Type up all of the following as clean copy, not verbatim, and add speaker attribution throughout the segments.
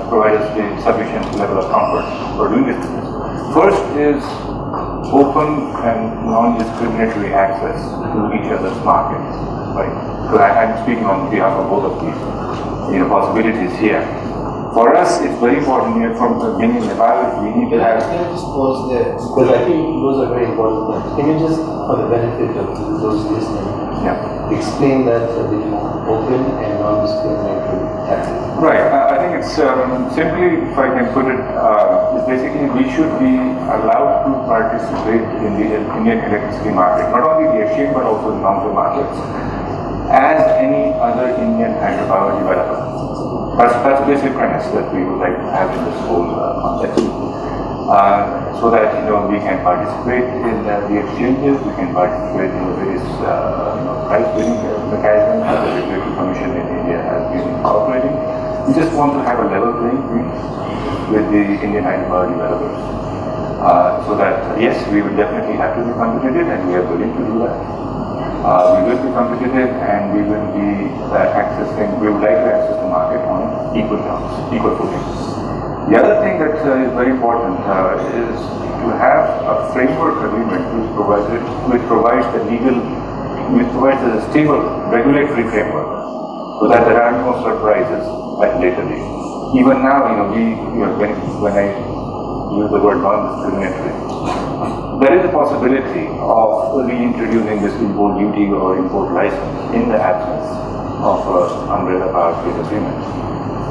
Speaker 1: provide us the sufficient level of comfort for doing this business. First is open and non-discriminatory access to each other's markets, right? So I'm speaking on behalf of both of these, possibilities here. For us, it's very important here from the beginning in Nepal, we need to have...
Speaker 2: Can I just pause there? Because I think those are very important points. Can you just, for the benefit of those listening, explain that a bit more? Open and non-discriminatory access.
Speaker 1: Right. I think it's simply, if I can put it, it's basically we should be allowed to participate in the Indian electricity market, not only the exchange but also the long-term markets, as any other Indian hydropower developer. That's the basic premise that we would like to have in this whole context. So that we can participate in the exchanges, we can participate in the various price bidding mechanisms that the Regulatory Commission in India has been incorporating. We just want to have a level playing field with the Indian hydropower developers. So that yes, we will definitely have to be competitive, and we are willing to do that. We will be competitive, and we will be we would like to access the market on equal terms, equal footing. The other thing that is very important is to have a framework agreement which provides a stable regulatory framework, so that there are no surprises at later date. Even now, when I use the word non-discriminatory, there is a possibility of reintroducing this import duty or import license in the absence of umbrella power trade agreement.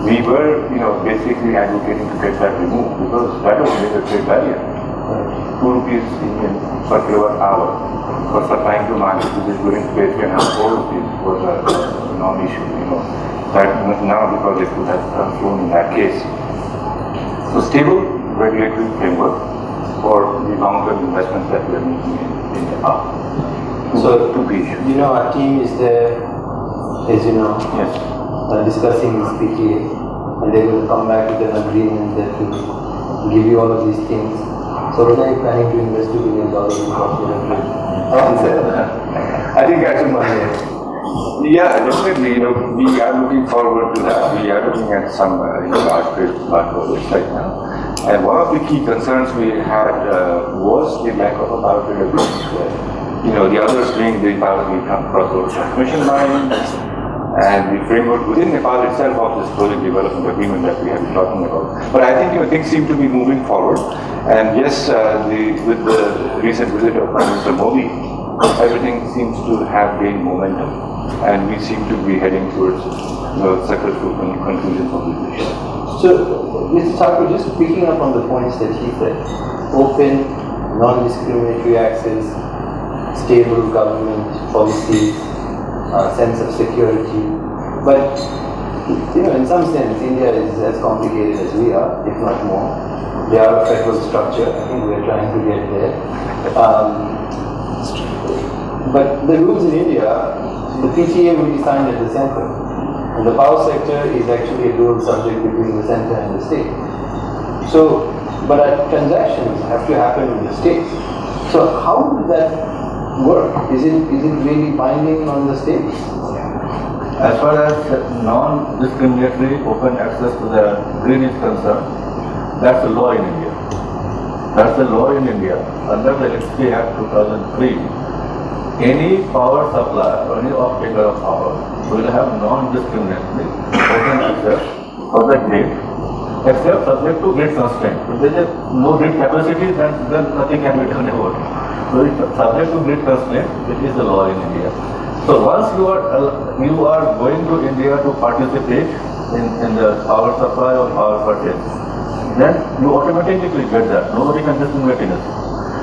Speaker 1: We were, basically advocating to get that removed because that was a trade barrier. 2 rupees Indian per kilowatt hour for supplying to market, which is during space and 4 rupees was a non-issue. That now because it would have flown in that case. So stable regulatory framework for the long-term investments that we are making in Nepal.
Speaker 2: So,
Speaker 1: to be issued.
Speaker 2: Our team is there, as you know,
Speaker 1: yes,
Speaker 2: discussing this PTA, and they're going to come back with an agreement that will give you all of these things. So, when are you planning to invest $2 billion in corporate trade?
Speaker 1: I think actually, yeah, definitely. We are looking forward to that. We are looking at some large projects right now. And one of the key concerns we had was the lack of a power grid agreement. The others being the power grid transmission line and the framework within Nepal itself of this project development agreement that we have been talking about. But I think things seem to be moving forward. And yes, with the recent visit of Prime Minister Modi, everything seems to have gained momentum, and we seem to be heading towards successful conclusions of this issue.
Speaker 2: So, Mr. Thakur, just picking up on the points that he said, open, non-discriminatory access, stable government policies, sense of security. But, in some sense, India is as complicated as we are, if not more. They are a federal structure. I think we're trying to get there. But the rules in India, the PTA will be signed at the center. And the power sector is actually a dual subject between the center and the state. So, but transactions have to happen with the states. So how does that work? Is it really binding on the states?
Speaker 3: As far as non-discriminatory open access to the grid is concerned, that's the law in India. That's the law in India. Under the Electricity Act 2003, any power supplier or any off-taker of power will have non-discriminatory open access for the grid, except subject to grid constraint. If there is no grid capacity, then nothing can be done about it. So it's subject to grid constraint, which is the law in India. So once you are going to India to participate in the power supply or power purchase, then you automatically get that. Nobody can discriminate in it.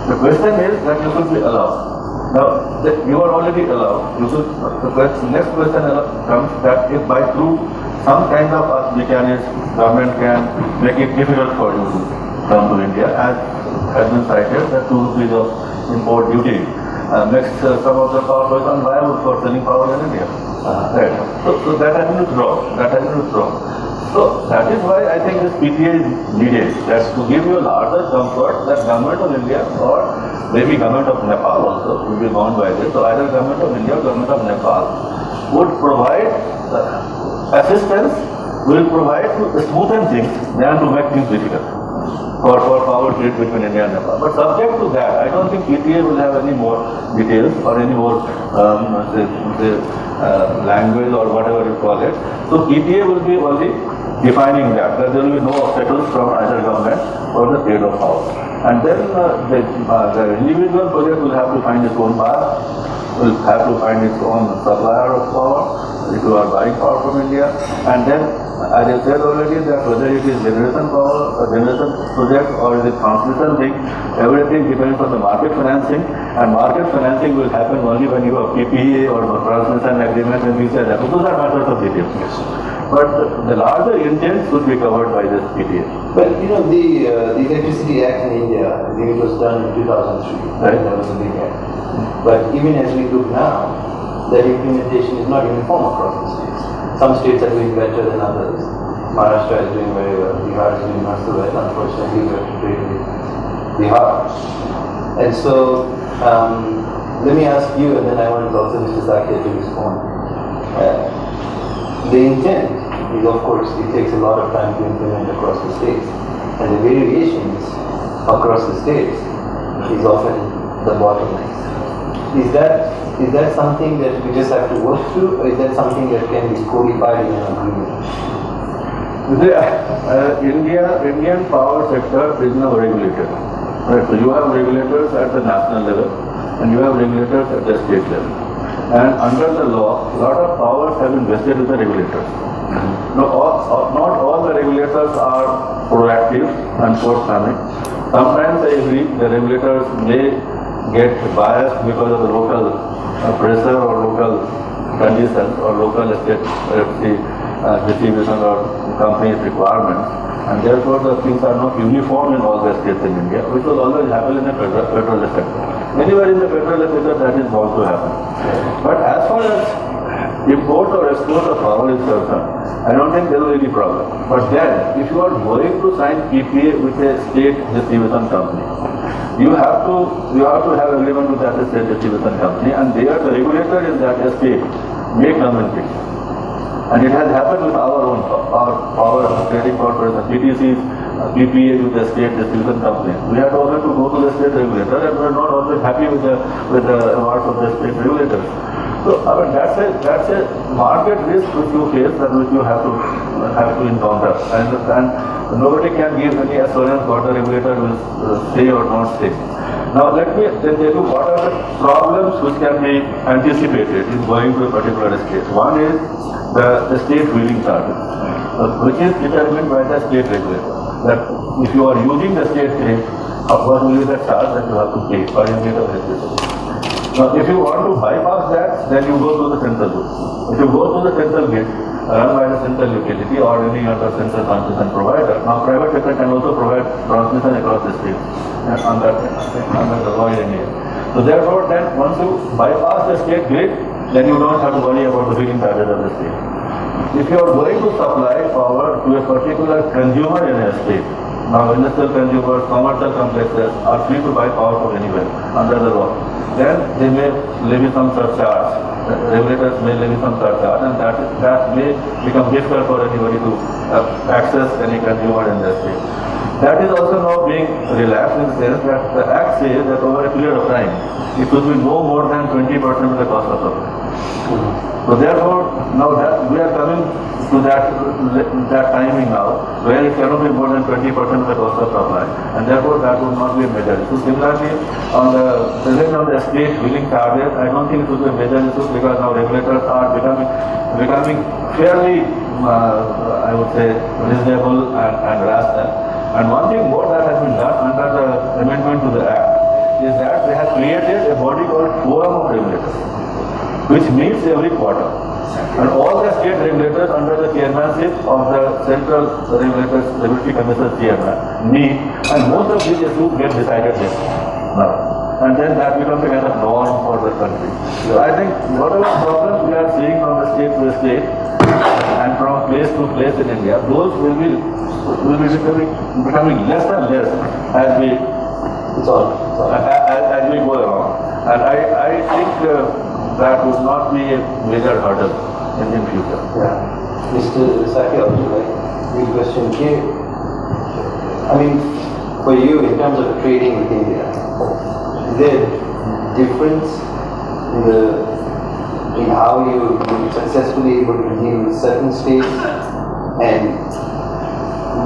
Speaker 3: The question is that you should be allowed. Now, you are already allowed. The next question comes that if by through some kind of mechanism, government can make it difficult for you to come to India, as has been cited, that 2 rupees of import duty makes some of the power plants unviable for selling power in India. Right. So that has been withdrawn. So that is why I think this PTA is needed, that to give you a larger comfort that government of India or maybe government of Nepal also will be bound by this. So either government of India or government of Nepal would provide assistance will provide to smoothen things than to make things difficult for power grid between India and Nepal. But subject to that, I don't think PTA will have any more details or any more language or whatever you call it. So PTA will be only defining that there will be no obstacles from either government or the trade of power. And then the individual project will have to find its own path, will have to find its own supplier of power if you are buying power from India. And then, as I said already, that whether it is generation power, generation project or is it transmission thing, everything depends on the market financing, and market financing will happen only when you have PTA or transmission agreement and these are that. Those are matters of details. But the larger intent should be covered by this PTA.
Speaker 2: But you know, the Electricity Act in India, I think it was done in 2003.
Speaker 3: Right.
Speaker 2: That was a big act. But even as we look now, that implementation is not uniform across the states. Some states are doing better than others. Maharashtra is doing very well. Bihar is doing not so well. Unfortunately, we have to trade with Bihar. And so, let me ask you, and then I want also Mr. Shakya to respond. The intent is, of course, it takes a lot of time to implement across the states, and the variations across the states is often the bottleneck. Is that something that we just have to work through, or is that something that can be codified in an agreement?
Speaker 3: Indian power sector is now regulated. Right, so you have regulators at the national level and you have regulators at the state level. And under the law, a lot of powers have been vested with the regulators. Now, not all the regulators are proactive and forthcoming. Sometimes I agree the regulators may get biased because of the local pressure or local conditions or local state distribution or company's requirements, and therefore the things are not uniform in all the states in India, which will always happen in the federal sector. Anywhere in the federal sector that is bound to happen. But as far as import or export of power is concerned, I don't think there will be any problem. But then, if you are going to sign PPA with a state distribution company, you have to have agreement with that state distribution company, and there the regulator is that state may come and fix. And it has happened with our power trading corporation, PTC's PPA with the state distribution company. We had always to go to the state regulator, and we are not always happy with the awards of the state regulators. So I mean, that's a market risk which you face and which you have to encounter, and nobody can give any assurance what the regulator will say or not say. Now let me then tell you what are the problems which can be anticipated in going to a particular state. One is the state wheeling charges, which is determined by the state regulator. That if you are using the state grid, what will be the charge that you have to pay per unit of electricity. Now, if you want to bypass that, then you go to the central grid. If you go to the central grid, run by the central utility or any other central transmission provider, now private sector can also provide transmission across the state under the law in India. So therefore, then once you bypass the state grid, then you don't have to worry about the wheeling charges of the state. If you are going to supply power to a particular consumer in a state, now industrial consumers, commercial complexes are free to buy power from anywhere under the law. Then they may levy some surcharge. Regulators may levy some surcharge, and that may become difficult for anybody to access any consumer in the state. That is also now being relaxed in the sense that the Act says that over a period of time, it should be no more than 20% of the cost of supply. So therefore, now that we are coming to that timing now, where it cannot be more than 20% of the cost of supply, and therefore that would not be a major issue. Similarly, on the state wheeling charges, I don't think it would be a major issue because now regulators are becoming fairly, I would say, reasonable and rational. And one thing more that has been done under the amendment to the Act is that they have created a body called Forum of Regulators, which meets every quarter. And all the state regulators under the chairmanship of the Central Regulators Regulatory Commission chairman meet, and most of these issues get decided there now. And then that becomes a kind of norm for the country. So I think whatever problems we are seeing from the state to state and from place to place in India, those will be becoming less and less as we go along. And I think that would not be a major hurdle in the future.
Speaker 2: Yeah. Mr. Shakya, big question here. I mean, for you, in terms of trading with India, is there a difference in how you successfully able to deal with certain states, and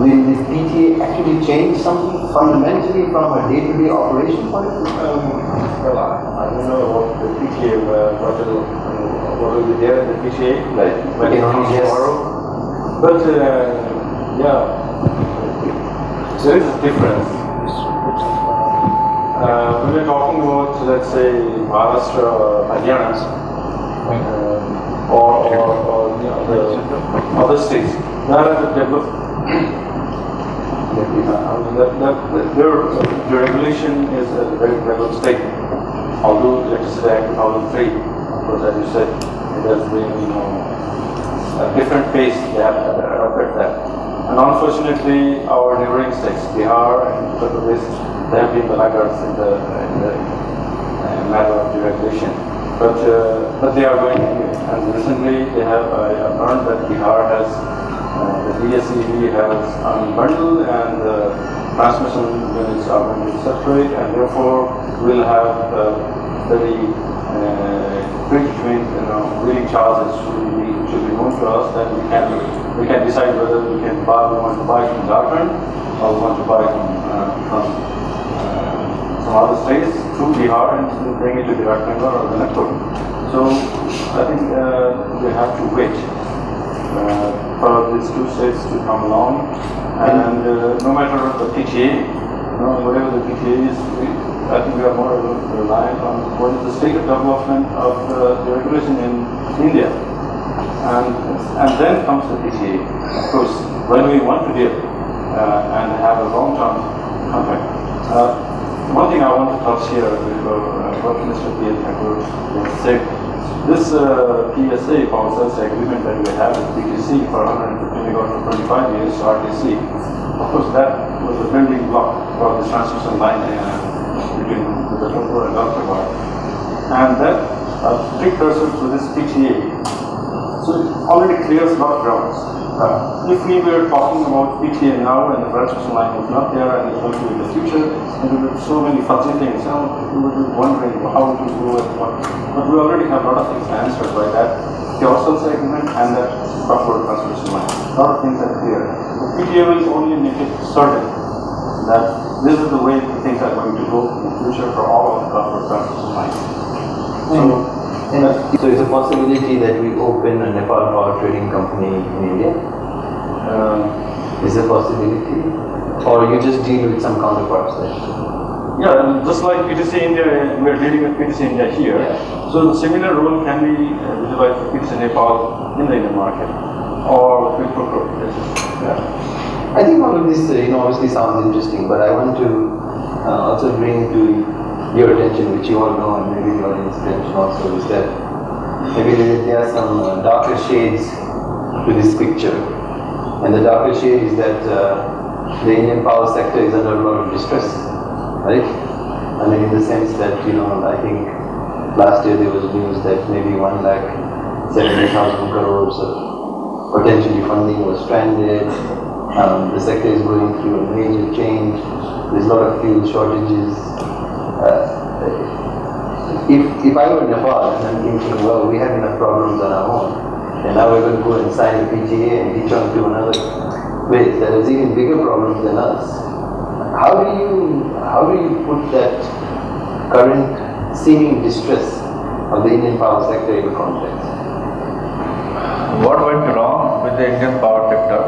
Speaker 2: will this PTA actually change something fundamentally from a day-to-day operation point of view?
Speaker 4: Well, I don't know about the PTA, what will be there in the PTA, like when it comes tomorrow. But yeah, there is a difference. When we're talking about, let's say, Maharashtra, Haryana, or you know, the other states, that are developed. The regulation is a very developed state. Although Electricity Act 2003, of course, as you said, it has been, a different pace. They have adopted that. And unfortunately, our neighboring states, Bihar and Uttar Pradesh, they have been the laggards in the matter of deregulation. But they are going anyway. And recently, they have learned that Bihar has the DSEB has unbundled, and the transmission units are going to separate, and therefore we'll have very predetermined, wheeling charges should be known to us. Then we can decide whether we want to buy from Jharkhand or we want to buy from some other states through Bihar and bring it to the Hitendra or the Annapurna. So I think we have to wait for these two states to come along, and no matter the PTA, whatever the PTA is, I think we are more reliant on what is the state of development of the regulation in India, and then comes the PTA. Of course, when we want to deal and have a long-term contract. One thing I want to touch here before what Mr. P. Thakur said. This PSA, Power Sales Agreement that we have with PTC for 150 megawatt for 25 years, RTC, of course that was a building block for the transmission line between the Tantra and Annapurna. And that precursor to this PTA, so it already clears a lot of grounds. If we were talking about PTA now and the transmission line was not there and it's going to be in the future, and there were so many fuzzy things, we would be wondering how to go and what. But we already have a lot of things answered by that Power Sales Agreement and that cross-border transmission line. A lot of things are clear. The PTA will only make it certain that this is the way things are going to go in the future for all of the cross-border transmission lines.
Speaker 2: So it's a possibility that we open a Nepal power trading company in India? Is a possibility? Or you just deal with some counterparts there?
Speaker 4: Yeah, just like PTC India, we are dealing with PTC India here. Yeah. So the similar role can be visualized for PTC Nepal in the Indian market, or with procure.
Speaker 2: Yeah. I think all of this, obviously sounds interesting, but I want to also bring to your attention, which you all know, and maybe the audience attention also, is that maybe there are some darker shades to this picture. And the darker shade is that the Indian power sector is under a lot of distress, right? I mean, in the sense that, I think last year there was news that maybe 1,70,000 crores of potentially funding was stranded. The sector is going through a major change. There's a lot of fuel shortages. If I were Nepal and I'm thinking, well, we have enough problems on our own, and now we're going to go and sign a PTA and reach on to another place that has even bigger problems than us. How do you put that current seeming distress of the Indian power sector into context?
Speaker 3: What went wrong with the Indian power sector?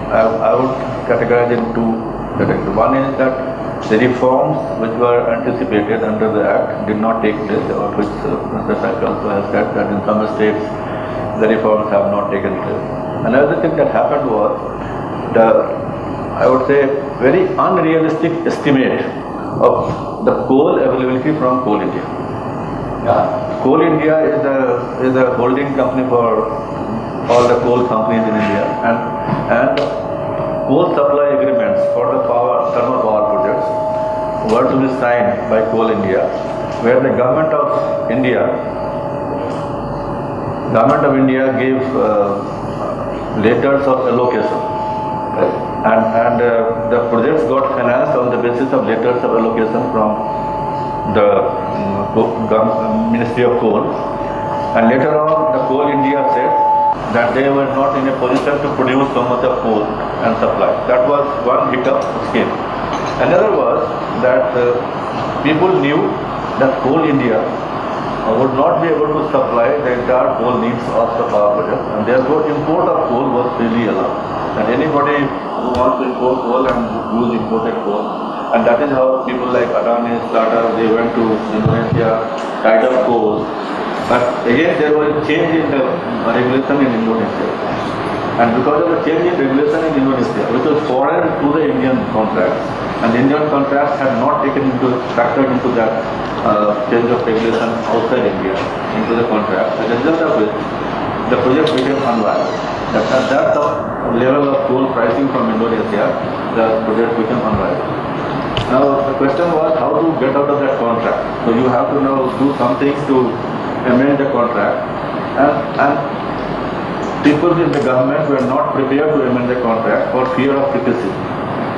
Speaker 3: I would categorize in two categories. One is that the reforms which were anticipated under the Act did not take place, about which Mr. Shakya also has said that in some states the reforms have not taken place. Another thing that happened was I would say, very unrealistic estimate of the coal availability from Coal India. Coal India is a holding company for all the coal companies in India, and coal supply agreements for the thermal power projects were to be signed by Coal India, where the government of India Government of India gave letters of allocation. And the projects got financed on the basis of letters of allocation from the Ministry of Coal. And later on, the Coal India said that they were not in a position to produce so much of coal and supply. That was one hiccup scheme. Another was that people knew that Coal India would not be able to supply the entire coal needs of the power project, and therefore import of coal was freely allowed. And anybody who wants to import coal and use imported coal, and that is how people like Adani, Tata, they went to Indonesia, tied up coal. But again, there was a change in the regulation in Indonesia. And because of the change in regulation in Indonesia, which was foreign to the Indian contracts, and the Indian contracts had not factored into that change of regulation outside India into the contract, as a result of which the project became unviable. At that level of coal pricing from Indonesia, the project became unviable. Now the question was how to get out of that contract. So you have to now do something to amend the contract, and people in the government were not prepared to amend the contract for fear of criticism,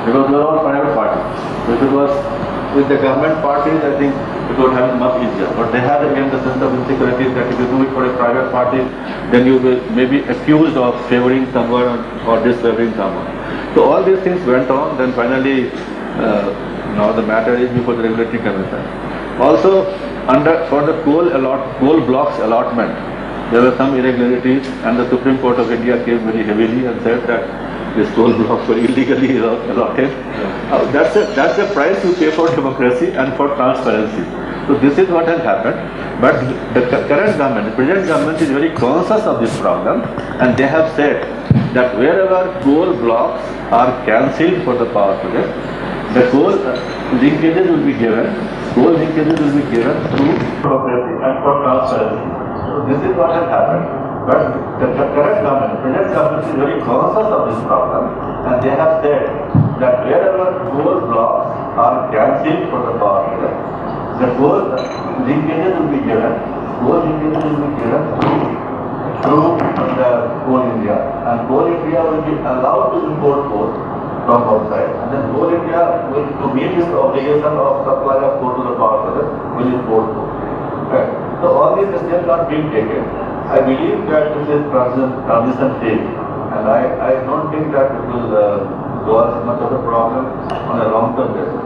Speaker 3: because they were all private parties. So if it was with the government parties, I think it would have been much easier. But they had again the sense of insecurity that if you do it for a private party, then you will maybe accused of favoring someone or disfavoring someone. So all these things went on. Then finally, now the matter is before the regulatory commission. Also, for the coal blocks allotment, there were some irregularities, and the Supreme Court of India came very heavily and said that these coal blocks were illegally allotted. That's the price you pay for democracy and for transparency. So this is what has happened. But the current government, the present government, is very conscious of this problem, and they have said that wherever coal blocks are cancelled for the power project, the coal linkages will be given. Coal linkages will be given to democracy and for transparency. So this is what has happened. But the current government, the present government, is very conscious of this problem, and they have said that wherever coal blocks are cancelled for the power project, the coal linkages will be given. Coal linkages will be given through the Coal India, and Coal India will be allowed to import coal from outside, and then Coal India will, to meet its obligation of supply of coal to the power project, will import coal. Right. So all these steps are being taken. I believe that this is transition phase, and I don't think that it will cause much of a problem on a long-term basis.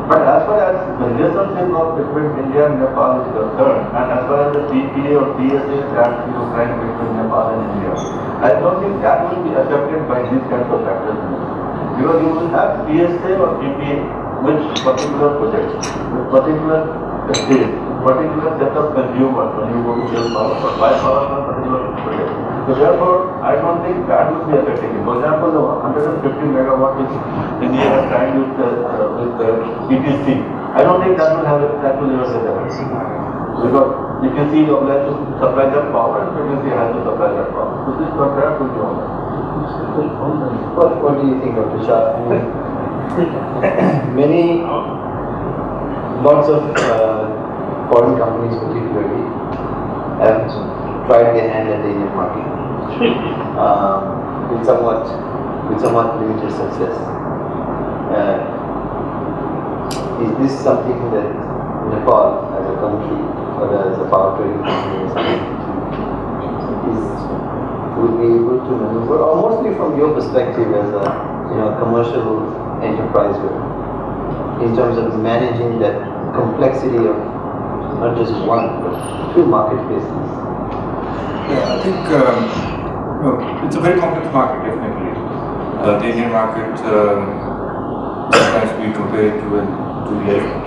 Speaker 3: But as far as the relationship between India and Nepal is concerned, and as far as the PTA or PSA that you signed between Nepal and India, I don't think that will be affected by these kinds of factors. Because you will have PSA or PTA with particular projects, with particular state, particular set of consumers when you go to sell power or buy power from particular project. So therefore, I don't think that will be affecting it. For example, the 150 megawatt which India has signed with ETC, I don't think that will ever get affected. Because ETC is obliged to supply that power, and ETC has to supply that power. So this contract will be on.
Speaker 2: What do you think, Dr. Shah? Lots of foreign companies particularly have tried their hand at the Indian market with somewhat limited success. Is this something that Nepal as a country or as a power trading company would be able to maneuver, or mostly from your perspective as a commercial enterprise, in terms of managing that complexity of not just one but two marketplaces?
Speaker 1: Yeah, I think it's a very complex market, definitely. The Indian market, sometimes we compare it to the elephant.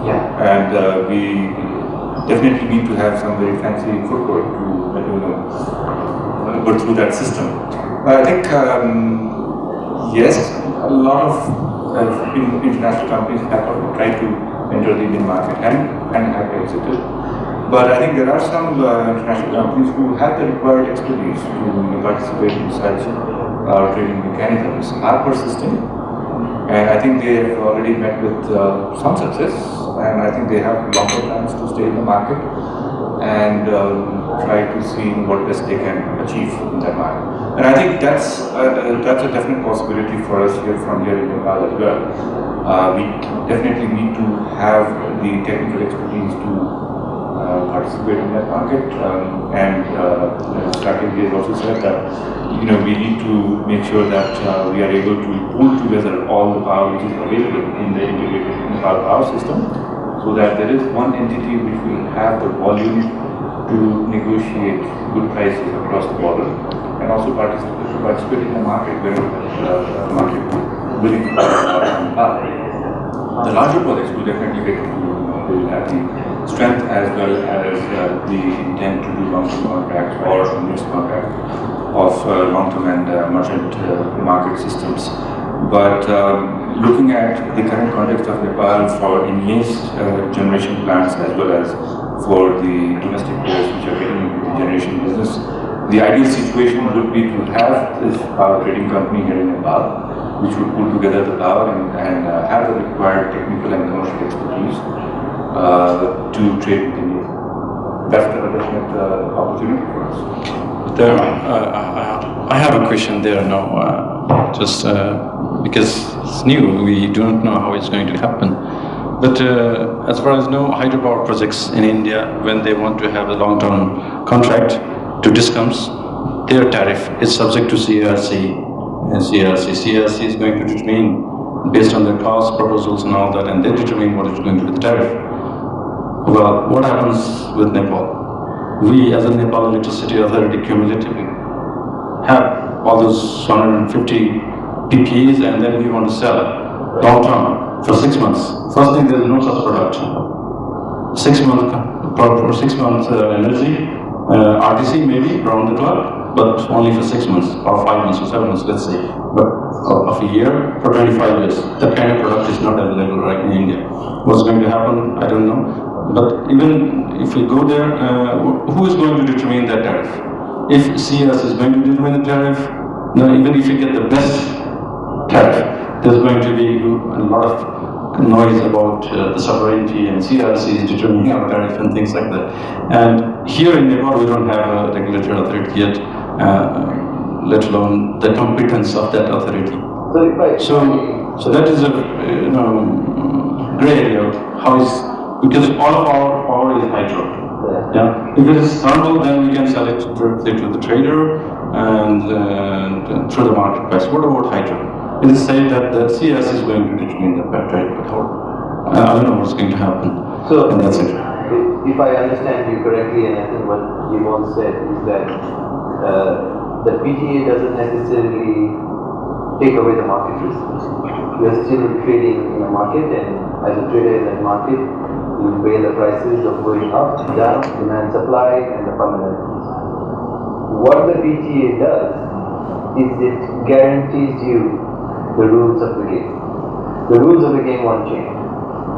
Speaker 2: Yeah.
Speaker 1: And we definitely need to have some very fancy footwork to go through that system. I think, yes, a lot of international companies have tried to enter the Indian market and have exited. But I think there are some international companies who have the required expertise to participate in such trading mechanisms, are persisting, and I think they have already met with some success, and I think they have longer plans to stay in the market. And try to see what best they can achieve in that market. And I think that's a definite possibility for us from here in Nepal as well. We definitely need to have the technical expertise to participate in that market. And strategy has also said that we need to make sure that we are able to pool together all the power which is available in the integrated Nepal power system, so that there is one entity which will have the volume to negotiate good prices across the border, and also participate in the market where the market is willing to buy. The larger projects will definitely get to will have the strength as well as the intent to do long-term contracts or mixed contracts of long-term and merchant market systems. But looking at the current context of Nepal for enhanced generation plants as well as for the domestic players which are getting into the generation business, the ideal situation would be to have this power trading company here in Nepal, which would pull together the power and have the required technical and commercial expertise to trade with India. That's the definite opportunity for us.
Speaker 5: I have a question there now, just because it's new, we do not know how it's going to happen. But as far as I know, hydropower projects in India, when they want to have a long-term contract to discoms, their tariff is subject to CRC. And CRC is going to determine based on their cost proposals and all that, and they determine what is going to be the tariff. Well, what happens with Nepal? We, as a Nepal Electricity Authority, cumulatively have all those 150 PPAs, and then we want to sell long term for 6 months. First thing, there is no such production. 6 months for 6 months energy, RTC maybe around the clock, but only for 6 months or 5 months or 7 months, let's say. But of a year for 25 years, that kind of product is not available right in India. What's going to happen? I don't know. But even if we go there, who is going to determine that tariff? If CS is going to determine the tariff, now even if you get the best tariff, there's going to be a lot of noise about the sovereignty and CRC is determining our tariff and things like that. And here in Nepal, we don't have a regulatory authority yet, let alone the competence of that authority. So that is a gray area. How is, because all of our power is hydro. Yeah. If it is thermal, then we can sell it directly to the trader and through the market price. What about hydro? It is said that the CS is going to determine the trade power. I don't know what's going to happen.
Speaker 2: So,
Speaker 5: and that's it.
Speaker 2: If I understand you correctly, and I think what you once said is that the PTA doesn't necessarily take away the market risk. You are still trading in a market, and as a trader in that market, you pay the prices of going up, down, demand, supply, and the fundamentals. What the PTA does is it guarantees you the rules of the game. The rules of the game won't change.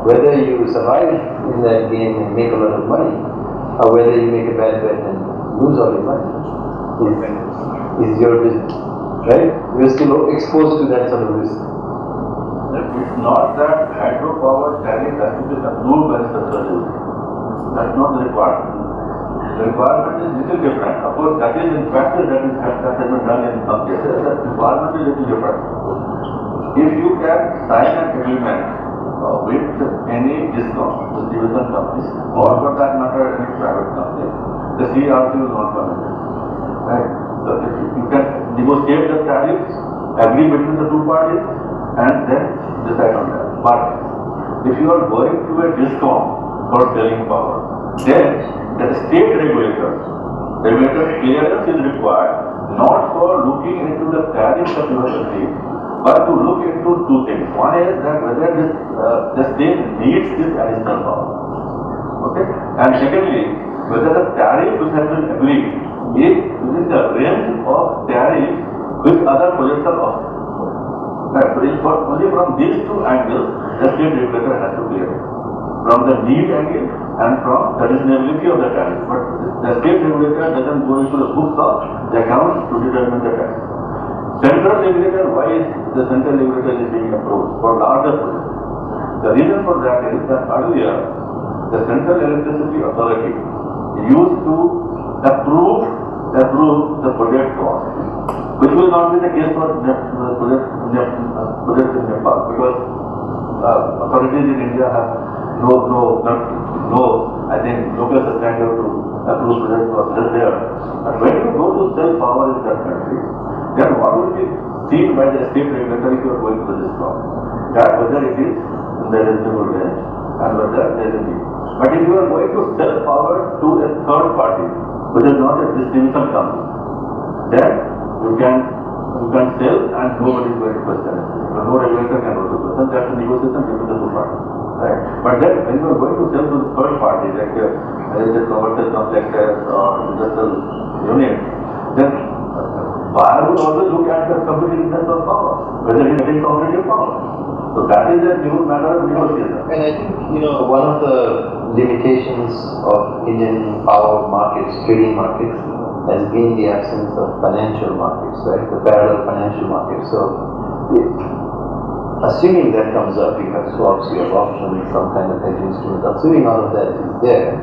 Speaker 2: Whether you survive in that game and make a lot of money, or whether you make a bad bet and lose all your money, is your business. Right? You are still exposed to that sort of risk.
Speaker 3: It's not that hydropower tariff has to be approved by the central authority. That's not the requirement. The requirement is little different. Of course, that is in practice that has been done in some cases. That requirement is little different. If you can sign an agreement with any discount, distribution company, or for that matter any private company, the CRC will not come in. Right? So if you can negotiate the tariffs, agree between the two parties, and then decide on that. But if you are going to a discount for selling power, then the state regulator clearance is required, not for looking into the tariffs that you have agreed, but to look into two things. One is that whether the state needs this additional power. Okay? And secondly, whether the tariff which has been agreed is within the range of tariff which other projects are offering. Right, so only from these two angles, the state regulator has to clear it. From the need angle and from the reasonability of the tariff. But the state regulator doesn't go into the books of the accounts to determine the tariff. Central regulator, why is the central regulator is being approached for larger projects? The reason for that is that earlier, the Central Electricity Authority used to approve the project cost, which will not be the case for projects in Nepal, because authorities in India have no, I think, local standard to approve project cost just there. But when you go to sell power in that country, then what will be seen by the state regulator if you are going to this job? That whether it is in the reasonable range and whether there will be. But if you are going to sell power to a third party, which is not a distribution company, then you can sell and nobody is going to question it. No regulator can also question. That's a negotiation between the two parties. Right. But then when you are going to sell to the third party, like the commercial complexes or industrial units, then buyer will always look at the competitiveness of power, whether it is getting competitive power. So that is a new matter of negotiation.
Speaker 2: And I think, one of the limitations of Indian power markets, trading markets, has been the absence of financial markets, right? The parallel financial markets. So, assuming that comes up, you have swaps, you have options, some kind of hedging instrument. Assuming all of that is there,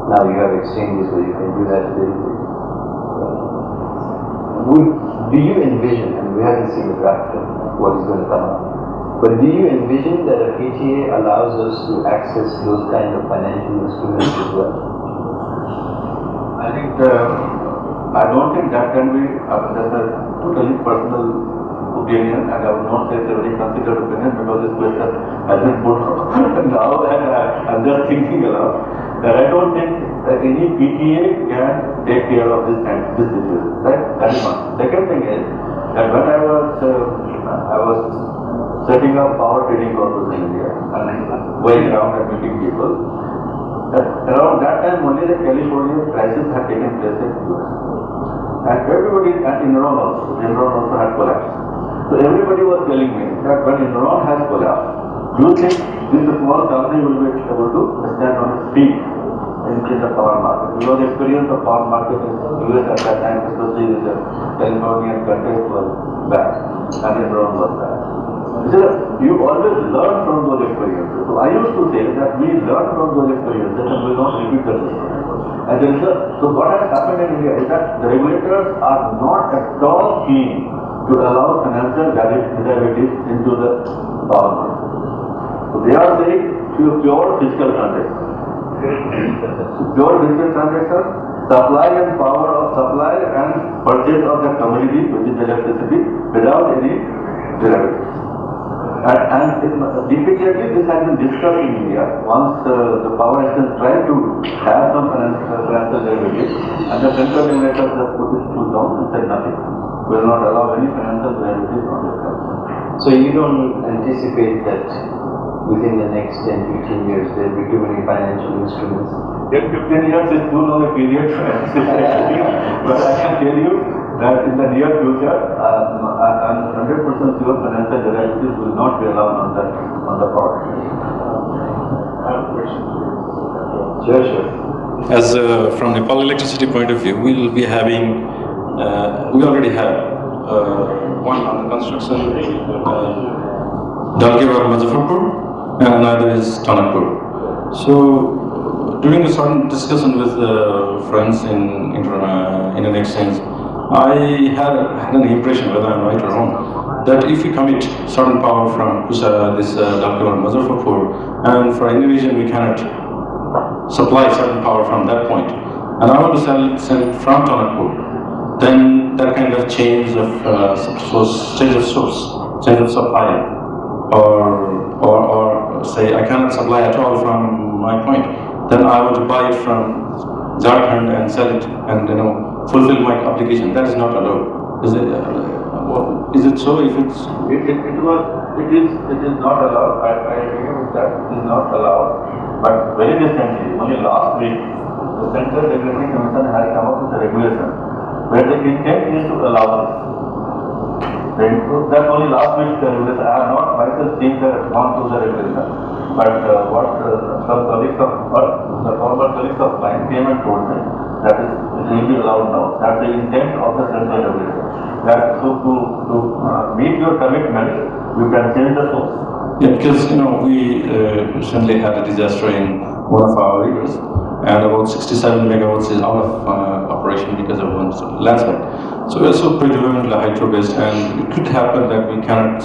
Speaker 2: now you have exchanges where you can do that very quickly. Do you envision, and we haven't seen the draft of what is going to come up, but do you envision that a PTA allows us to access those kind of financial instruments as well?
Speaker 3: I think I don't think that can be that's a totally personal opinion, and I would not say it's a very considered opinion, because this question has been put now, and I'm just thinking aloud that I don't think that any PTA can take care of this situation. Right? That is one. Second thing is that when I was setting up power trading corporation in India and going around and meeting people, around that time only the California crisis had taken place in US. And everybody, and Enron also had collapsed. So everybody was telling me that when Enron has collapsed, do you think this small company will be able to stand on its feet in the power market? Because the experience of power market in US at that time, especially with the Californian context, was bad, and Enron was bad. You always learn from those experiences. So I used to say that we learn from those experiences and will not repeat them. And so what has happened in India is that the regulators are not at all keen to allow financial derivatives into the power market. So they are saying pure physical transactions. Pure physical transactions, supply and purchase of the commodity, which is electricity, without any derivatives. And repeatedly this has been discussed in India. Once the power exchange tried to have some financial derivatives, and the central regulator just put his foot down and said nothing. We will not allow any financial derivatives on this country.
Speaker 2: So you don't anticipate that within the next 10-15 years there will be too many financial instruments?
Speaker 3: 10-15 years is too long a period to anticipate, but I can tell you that in the near future, I'm 100% sure financial derivatives will not be allowed on the product. I have a question.
Speaker 2: Sure.
Speaker 5: As from Nepal Electricity point of view, we will be having, we already have one under construction, Dalgewar Muzaffarpur, and another is Tanapur. So during a certain discussion with friends in Indian exchange, I had an impression, whether I'm right or wrong, that if we commit certain power from this Dalgewar Muzaffarpur, and for any reason we cannot supply certain power from that point, and I want to sell it from Tanapur, then that kind of change of change of supply, or say I cannot supply at all from my point, then I want to buy it from Jharkhand and sell it and fulfill my obligation. That is not allowed. Is it so? If it's
Speaker 3: it is not allowed. I agree with that. It is not allowed. But very recently, only last week, the Central Regulatory Commission has come up with a regulation where the intent is to allow this. That's only last week the regulation. I have not myself seen gone through the regulation. But what some colleagues the former colleagues of mine came and told me that it will be allowed now. That's the intent of the central regulator. That so to meet your commitment, you can change the source.
Speaker 5: Yeah, because we recently had a disaster in one of our rivers, and about 67 megawatts is out of operation because of one landslide. So we are so predominantly hydro-based, and it could happen that we cannot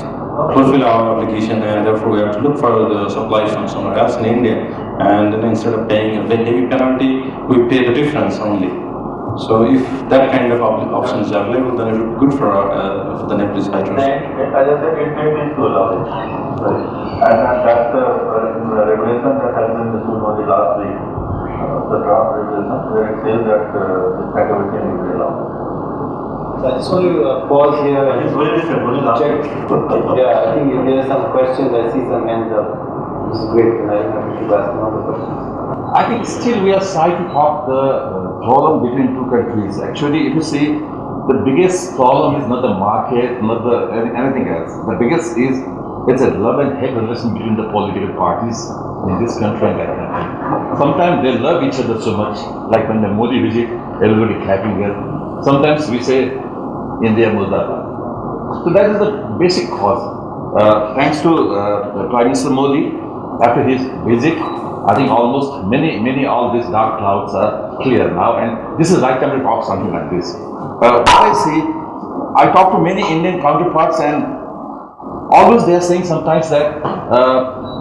Speaker 5: fulfill our obligation, and therefore we have to look for the supply from somewhere else in India, and then instead of paying a very heavy penalty, we pay the difference only. So if that kind of option is available, then it would be good for the Nepalese hydro.
Speaker 3: As I said, it may be to allow it. Right. And that's the regulation that has been issued only last week. The draft regulation where it says that this kind of a thing will be allowed.
Speaker 2: So I just want to pause here and
Speaker 3: It's very different. Only last
Speaker 2: check.
Speaker 3: week.
Speaker 2: Yeah, I think if there are some questions, I see some hands up. This is great, and I should ask another questions.
Speaker 6: I think still we are trying to talk the problem between two countries. Actually, if you see, the biggest problem is not the market, not the anything else. The biggest is it's a love and hate relation between the political parties in this country and that country. Sometimes they love each other so much, like when the Modi visit, everybody clapping here. Sometimes we say India Murdabad. So that is the basic cause. Thanks to Prime Minister Modi, after his visit, I think almost many all these dark clouds are clear now, and this is the right time to talk something like this. What I see, I talk to many Indian counterparts, and always they are saying sometimes that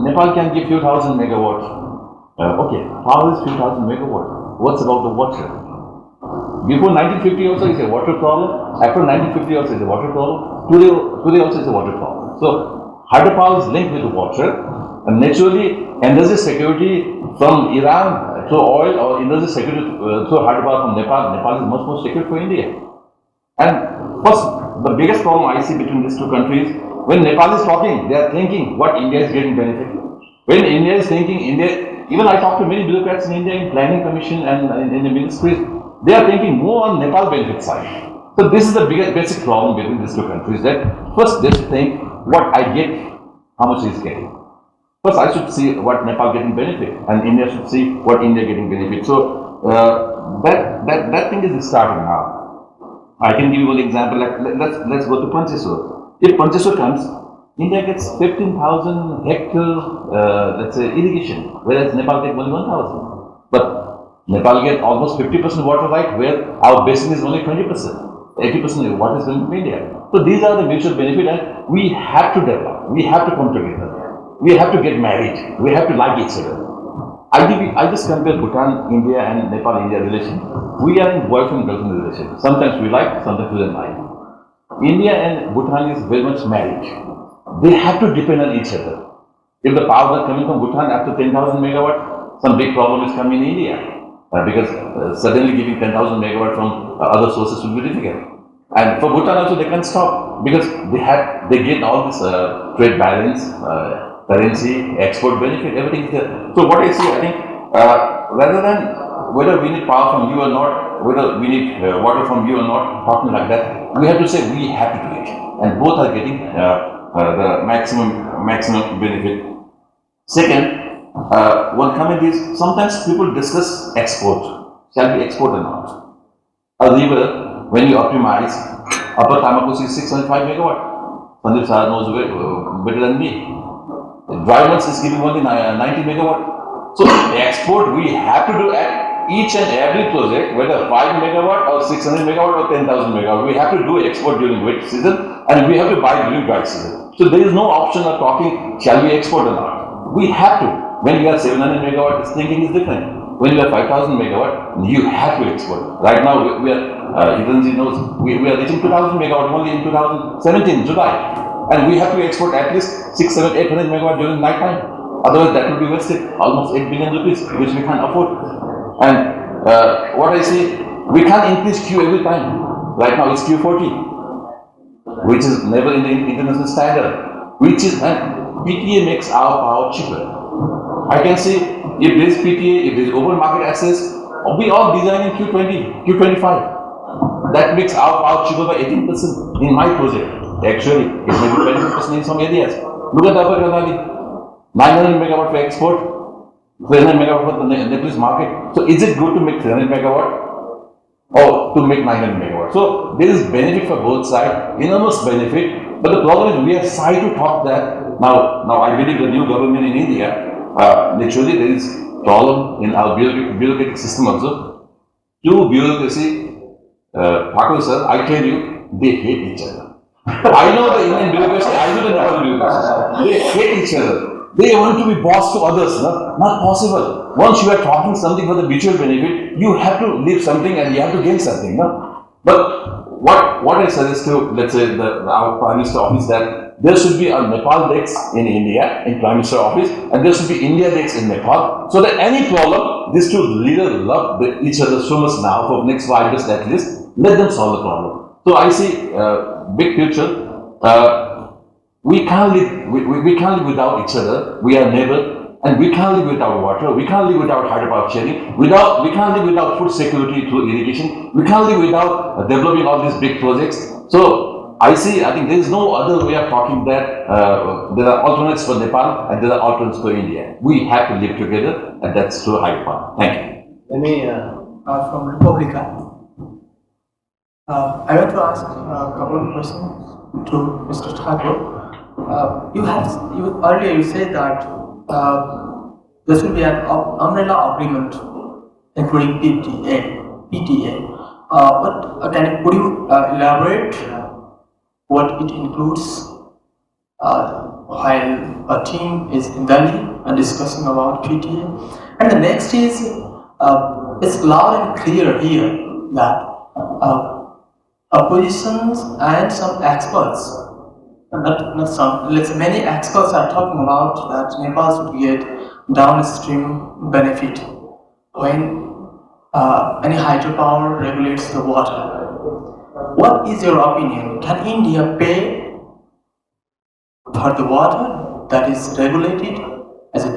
Speaker 6: Nepal can give few thousand megawatts. Okay, how is few thousand megawatts? What's about the water? Before 1950 also is a water problem. After 1950 also is a water problem. Today also is a water problem. So hydropower is linked with water. And naturally, energy security from Iran through oil, or energy security through hydropower from Nepal is much more secure for India. And first, the biggest problem I see between these two countries, when Nepal is talking, they are thinking what India is getting benefit. When India is thinking, even I talk to many bureaucrats in India in planning commission and in the ministries, they are thinking more on Nepal benefit side. So this is the biggest basic problem between these two countries, that first they should think what I get, how much is getting. First, I should see what Nepal getting benefit, and India should see what India getting benefit. So that thing is starting now. I can give you one example. Like let's go to Pancheswar. If Pancheswar comes, India gets 15,000 hectare, let's say, irrigation, whereas Nepal gets only 1,000. But Nepal gets almost 50% water right, where our basin is only 20%. 80% of water is going to India. So these are the mutual benefit, and we have to develop. We have to come together. We have to get married. We have to like each other. I just compare Bhutan, India, and Nepal-India relation. We are in boyfriend-girlfriend relation. Sometimes we like, sometimes we don't like. India and Bhutan is very much married. They have to depend on each other. If the power is coming from Bhutan after 10,000 megawatt, some big problem is coming in India. Because suddenly giving 10,000 megawatt from other sources will be difficult. And for Bhutan also they can't stop, because they get all this trade balance, currency, export benefit, everything is there. So what I see, I think, rather than whether we need power from you or not, whether we need water from you or not, talking like that, we have to say we have to do it. And both are getting the maximum benefit. Second, one comment is, sometimes people discuss export. Shall we export or not? A river, when you optimize, Upper Tamakosi is 6.5 megawatt. Sandip Shah knows better than me. Drivers is giving only 90 megawatt. So export we have to do at each and every project, whether 5 megawatt or 600 megawatt or 10,000 megawatt. We have to do export during wet season, and we have to buy during dry season. So there is no option of talking, shall we export or not? We have to. When we are 700 megawatt, this thinking is different. When we are 5,000 megawatt, you have to export. Right now we are, Hitendra knows, we are reaching 2,000 megawatt only in 2017, July. And we have to export at least 6, 7, 800 megawatt during night time. Otherwise that will be wasted, almost 8 billion rupees, which we can't afford. And what I see, we can't increase Q every time. Right now it's Q40, which is never in the international standard, which is, and PTA makes our power cheaper. I can see if there is PTA, if there is open market access, we all design in Q20, Q25. That makes our power cheaper by 18% in my project. Actually, it may be 20% in some areas. Look at the Upper Ganali, 900 megawatt for export, 300 megawatt for the Nepalese market. So is it good to make 300 megawatt or to make 900 megawatt? So there is benefit for both sides, enormous benefit. But the problem is we are shy to talk that. Now I believe the new government in India, naturally there is problem in our bureaucratic system also. Two bureaucracy, Thakur sir, I tell you, they hate each other. I know the Indian bureaucracy, I know the Nepal bureaucracy. They hate each other. They want to be boss to others, no? Not possible. Once you are talking something for the mutual benefit, you have to leave something and you have to gain something, no? But what I suggest to, let's say, our Prime Minister office, that there should be a Nepal desk in India, in Prime Minister office, and there should be India desk in Nepal, so that any problem, these two leaders love each other so much now for next 5 years at least, let them solve the problem. So I see big future. We can't live. We can't live without each other. We are neighbors, and we can't live without water. We can't live without hydropower sharing. We can't live without food security through irrigation. We can't live without developing all these big projects. So I think there is no other way of talking that there are alternates for Nepal and there are alternates for India. We have to live together, and that's through hydropower. Thank you.
Speaker 2: Let me
Speaker 7: From Republica. I want to ask a couple of questions to Mr. Thakur. Earlier you said that there should be an umbrella agreement including PTA. Could you elaborate what it includes while a team is in Delhi and discussing about PTA? And the next is, it's loud and clear here that oppositions and some experts, not some, let's say many experts are talking about that Nepal should get downstream benefit when any hydropower regulates the water. What is your opinion? Can India pay for the water that is regulated as it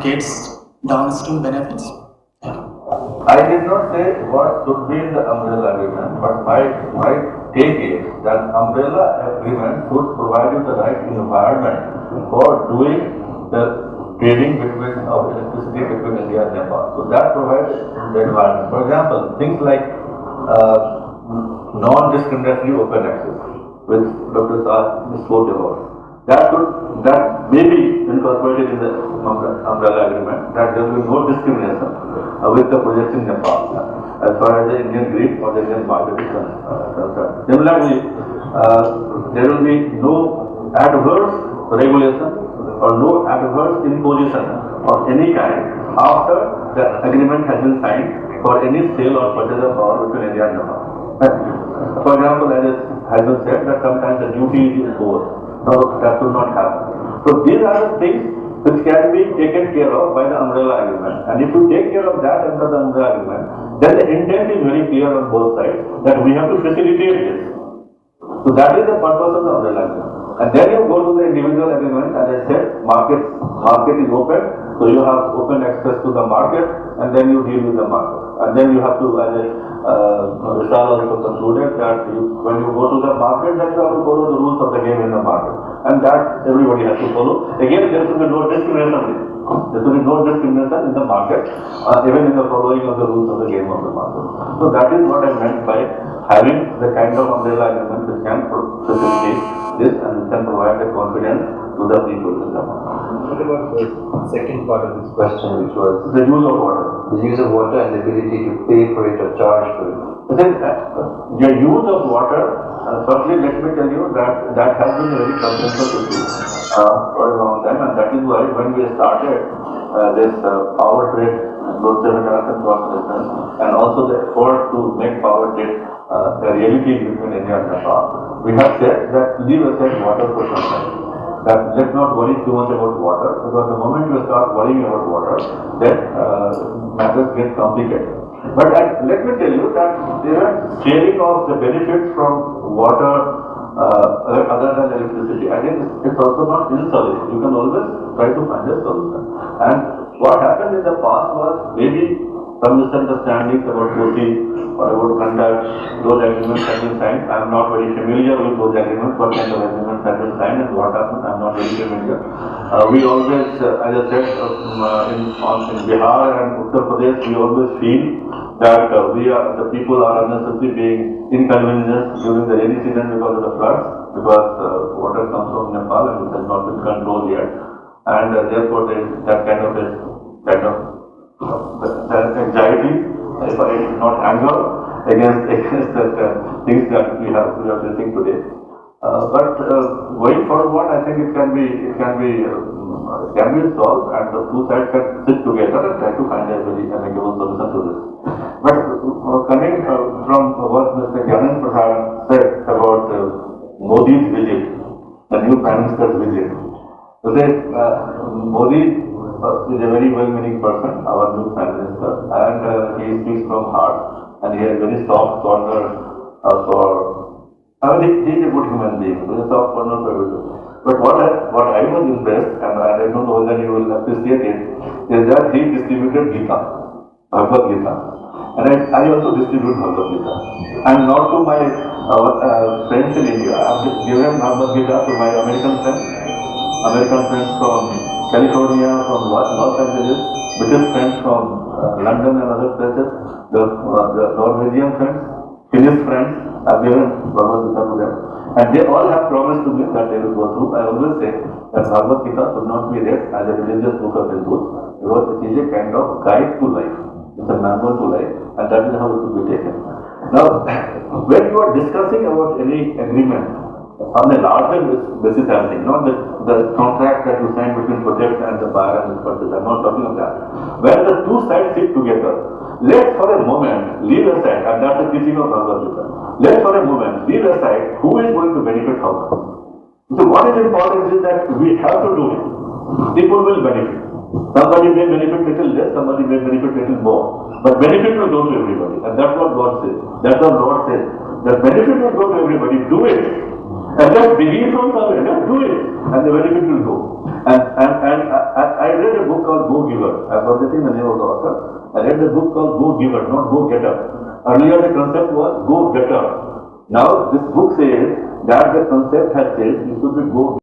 Speaker 7: gets downstream benefits?
Speaker 3: I did not say what should be in the umbrella agreement, but my take is that umbrella agreement should provide you the right environment for doing the trading of electricity between India and Nepal. So that provides the environment. For example, things like non-discriminatory open access, which Dr. Shah spoke about. That may be incorporated in the umbrella agreement, that there will be no discrimination with the projects in Nepal as far as the Indian grid or the Indian market is concerned. Similarly, there will be no adverse regulation or no adverse imposition of any kind after the agreement has been signed for any sale or purchase of power between India and Nepal. For example, as it has been said, that sometimes the duty is imposed. No, that should not happen. So these are the things which can be taken care of by the umbrella agreement. And if you take care of that under the umbrella agreement, then the intent is very clear on both sides that we have to facilitate this. So that is the purpose of the umbrella agreement. And then you go to the individual agreement, as I said, market is open, so you have open access to the market, and then you deal with the market. And then you have to, as Vishal also concluded, that when you go to the market, then you have to follow the rules of the game in the market. And that everybody has to follow. Again, there should be no discrimination. There should be no discrimination in the market, even in the following of the rules of the game of the market. So that is what I meant by having the kind of umbrella agreement which can facilitate this and which can provide the confidence to the people in the market.
Speaker 2: What about the second part of this question, which was
Speaker 3: The use of water.
Speaker 2: the use of water and the ability to pay for it or charge for it?
Speaker 3: The use of water, firstly let me tell you that has been a very controversial issue for a long time, and that is why when we started this power trade, Lotus Energy, and also the effort to make power trade a reality between India and Nepal, we have said that leave aside water for some time. That let's not worry too much about water, because the moment you start worrying about water, then matters get complicated. But let me tell you that there are sharing of the benefits from water other than electricity. I think it's also not insoluble. You can always try to find a solution. And what happened in the past was maybe some misunderstandings about Koti or about conduct. Those agreements have been signed. I am not very familiar with those agreements, what kind of agreements have been signed and what happened. I am not very familiar. We always, as I said, in Bihar and Uttar Pradesh, we always feel that the people are unnecessarily being inconvenienced during the rainy season because of the floods, because water comes from Nepal and it has not been controlled yet, and therefore there is that kind of we are facing today. But going forward, I think it can be solved, and the two sides can sit together and try to find a very amicable solution to this. But coming from what Mr. Gyanan Prasad said about Modi's visit, the new Prime Minister's visit, so that Modi is a very well-meaning person, our new Prime Minister, and he speaks from heart, and he has very soft corner for. I mean, he is a good human being, with a soft corner for everything. But what I was impressed, and I don't know whether you will appreciate it, is that he distributed Gita, Bhagavad Gita. And I also distribute Bhagavad Gita. And not to my friends in India. I have given Bhagavad Gita to my American friends from California, from Los Angeles, British friends from London and other places, the Norwegian friends, Finnish friends. I've given Bhagavad Gita to them. And they all have promised to me that they will go through. I always say that Bhagavad Gita should not be read as a religious book of Hindus, because it is a kind of guide to life. It's a manual to life, and that is how it should be taken. Now, when you are discussing about any agreement on a larger basis, I'm saying, not the contract that you sign between projects and the buyer and the purchaser, I'm not talking of that. When the two sides sit together, let's for a moment leave aside, and that's the teaching of Bhagavad Gita, let's for a moment leave aside who is going to benefit how much. So what is important is that we have to do it. People will benefit. Somebody may benefit little less, somebody may benefit little more. But benefit will go to everybody. And that's what God says. That's what Lord says. The benefit will go to everybody. Do it. And just begin from somewhere. Just do it. And the benefit will go. And I read a book called Go Giver. I'm forgetting the name of the author. I read a book called Go Giver, not Go Getter. Earlier the concept was Go Getter. Now this book says that the concept has changed. It should be Go